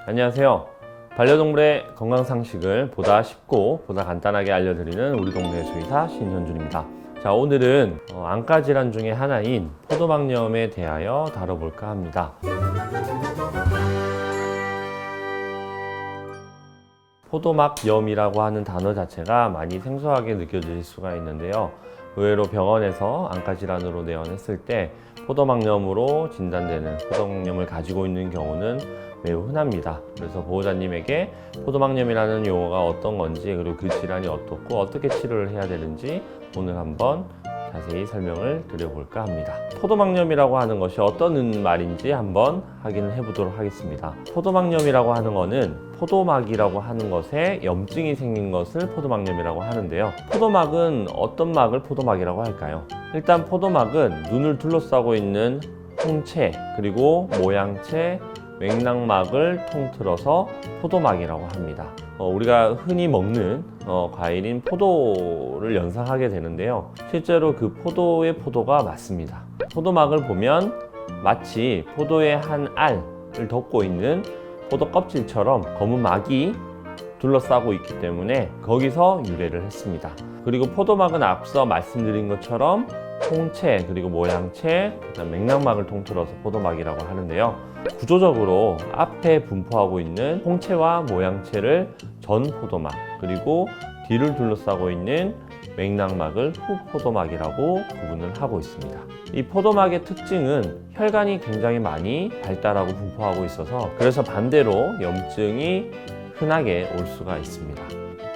안녕하세요. 반려동물의 건강상식을 보다 쉽고 보다 간단하게 알려드리는 우리 동네 수의사 신현준입니다. 자, 오늘은 안과 질환 중에 하나인 포도막염에 대하여 다뤄볼까 합니다. 포도막염이라고 하는 단어 자체가 많이 생소하게 느껴질 수가 있는데요. 의외로 병원에서 안과 질환으로 내원했을 때 포도막염으로 진단되는 포도막염을 가지고 있는 경우는 매우 흔합니다. 그래서 보호자님에게 포도막염이라는 용어가 어떤 건지, 그리고 그 질환이 어떻고 어떻게 치료를 해야 되는지 오늘 한번 자세히 설명을 드려볼까 합니다. 포도막염이라고 하는 것이 어떤 말인지 한번 확인을 해보도록 하겠습니다. 포도막염이라고 하는 것은 포도막이라고 하는 것에 염증이 생긴 것을 포도막염이라고 하는데요. 포도막은 어떤 막을 포도막이라고 할까요? 일단 포도막은 눈을 둘러싸고 있는 홍채, 그리고 모양채, 맥락막을 통틀어서 포도막이라고 합니다. 우리가 흔히 먹는 과일인 포도를 연상하게 되는데요. 실제로 그 포도의 포도가 맞습니다. 포도막을 보면 마치 포도의 한 알을 덮고 있는 포도 껍질처럼 검은 막이 둘러싸고 있기 때문에 거기서 유래를 했습니다. 그리고 포도막은 앞서 말씀드린 것처럼 홍채, 그리고 모양채, 그다음 맥락막을 통틀어서 포도막이라고 하는데요. 구조적으로 앞에 분포하고 있는 홍채와 모양채를 전 포도막, 그리고 뒤를 둘러싸고 있는 맥락막을 후 포도막이라고 구분을 하고 있습니다. 이 포도막의 특징은 혈관이 굉장히 많이 발달하고 분포하고 있어서 그래서 반대로 염증이 흔하게 올 수가 있습니다.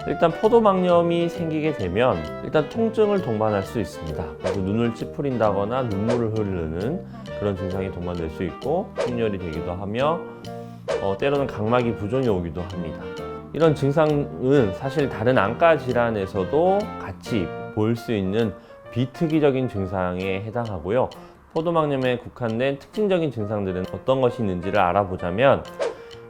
일단 포도막염이 생기게 되면 일단 통증을 동반할 수 있습니다. 그래서 눈을 찌푸린다거나 눈물을 흐르는 그런 증상이 동반될 수 있고 충혈이 되기도 하며 때로는 각막이 부종이 오기도 합니다. 이런 증상은 사실 다른 안과 질환에서도 같이 볼 수 있는 비특이적인 증상에 해당하고요. 포도막염에 국한된 특징적인 증상들은 어떤 것이 있는지를 알아보자면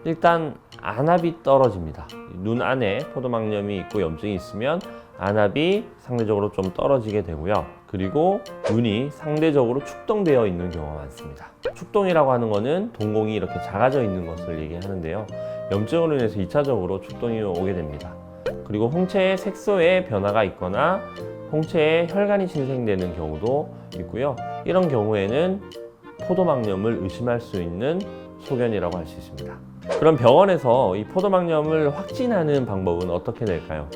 일단 안압이 떨어집니다. 눈 안에 포도막염이 있고 염증이 있으면 안압이 상대적으로 좀 떨어지게 되고요. 그리고 눈이 상대적으로 축동되어 있는 경우가 많습니다. 축동이라고 하는 것은 동공이 이렇게 작아져 있는 것을 얘기하는데요. 염증으로 인해서 2차적으로 축동이 오게 됩니다. 그리고 홍채의 색소에 변화가 있거나 홍채에 혈관이 신생되는 경우도 있고요. 이런 경우에는 포도막염을 의심할 수 있는 소견이라고 할 수 있습니다. 그럼 병원에서 이 포도막염을 확진하는 방법은 어떻게 될까요?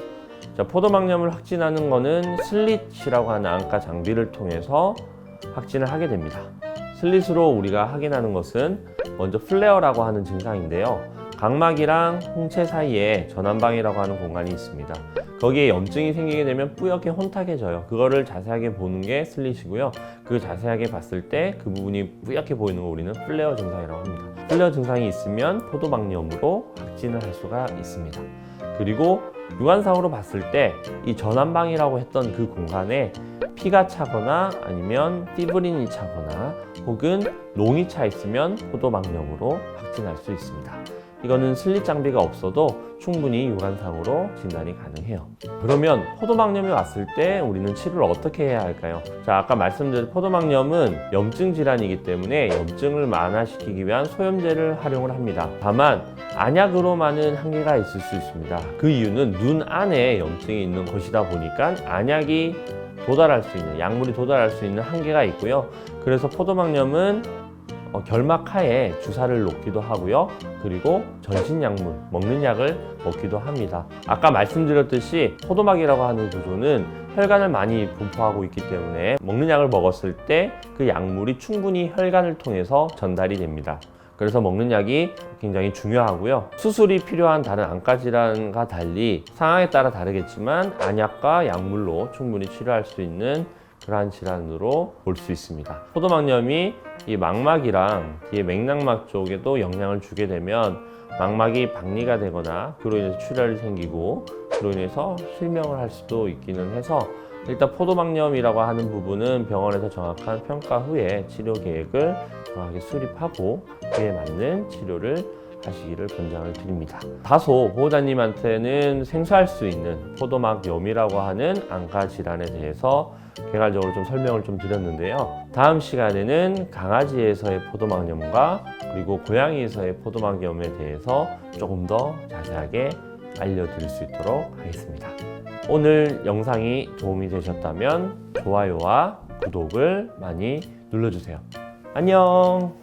자, 포도막염을 확진하는 것은 슬릿이라고 하는 안과 장비를 통해서 확진을 하게 됩니다. 슬릿으로 우리가 확인하는 것은 먼저 플레어라고 하는 증상인데요. 각막이랑 홍채 사이에 전완방이라고 하는 공간이 있습니다. 거기에 염증이 생기게 되면 뿌옇게 혼탁해져요. 그거를 자세하게 보는 게 슬릿이고요. 그 자세하게 봤을 때 그 부분이 뿌옇게 보이는 거 우리는 플레어 증상이라고 합니다. 플레어 증상이 있으면 포도막염으로 확진을 할 수가 있습니다. 그리고 육안상으로 봤을 때 이 전완방이라고 했던 그 공간에 피가 차거나 아니면 피브린이 차거나 혹은 膿이 차 있으면 포도막염으로 확진할 수 있습니다. 이거는 슬릿 장비가 없어도 충분히 육안상으로 진단이 가능해요. 그러면 포도막염이 왔을 때 우리는 치료를 어떻게 해야 할까요? 자, 아까 말씀드린 포도막염은 염증 질환이기 때문에 염증을 완화시키기 위한 소염제를 활용을 합니다. 다만 안약으로만은 한계가 있을 수 있습니다. 그 이유는 눈 안에 염증이 있는 것이다 보니까 안약이 도달할 수 있는, 약물이 도달할 수 있는 한계가 있고요. 그래서 포도막염은 결막하에 주사를 놓기도 하고요. 그리고 전신약물, 먹는 약을 먹기도 합니다. 아까 말씀드렸듯이 포도막이라고 하는 구조는 혈관을 많이 분포하고 있기 때문에 먹는 약을 먹었을 때 그 약물이 충분히 혈관을 통해서 전달이 됩니다. 그래서 먹는 약이 굉장히 중요하고요. 수술이 필요한 다른 안과 질환과 달리 상황에 따라 다르겠지만 안약과 약물로 충분히 치료할 수 있는 그러한 질환으로 볼 수 있습니다. 포도막염이 이 망막이랑 뒤에 맥락막 쪽에도 영향을 주게 되면 망막이 박리가 되거나 그로 인해서 출혈이 생기고 그로 인해서 실명을 할 수도 있기는 해서 일단 포도막염이라고 하는 부분은 병원에서 정확한 평가 후에 치료 계획을 정확하게 수립하고 그에 맞는 치료를 하시기를 권장을 드립니다. 다소 보호자님한테는 생소할 수 있는 포도막염이라고 하는 안과 질환에 대해서 개괄적으로 좀 설명을 좀 드렸는데요. 다음 시간에는 강아지에서의 포도막염과 그리고 고양이에서의 포도막염에 대해서 조금 더 자세하게 알려드릴 수 있도록 하겠습니다. 오늘 영상이 도움이 되셨다면 좋아요와 구독을 많이 눌러주세요. 안녕!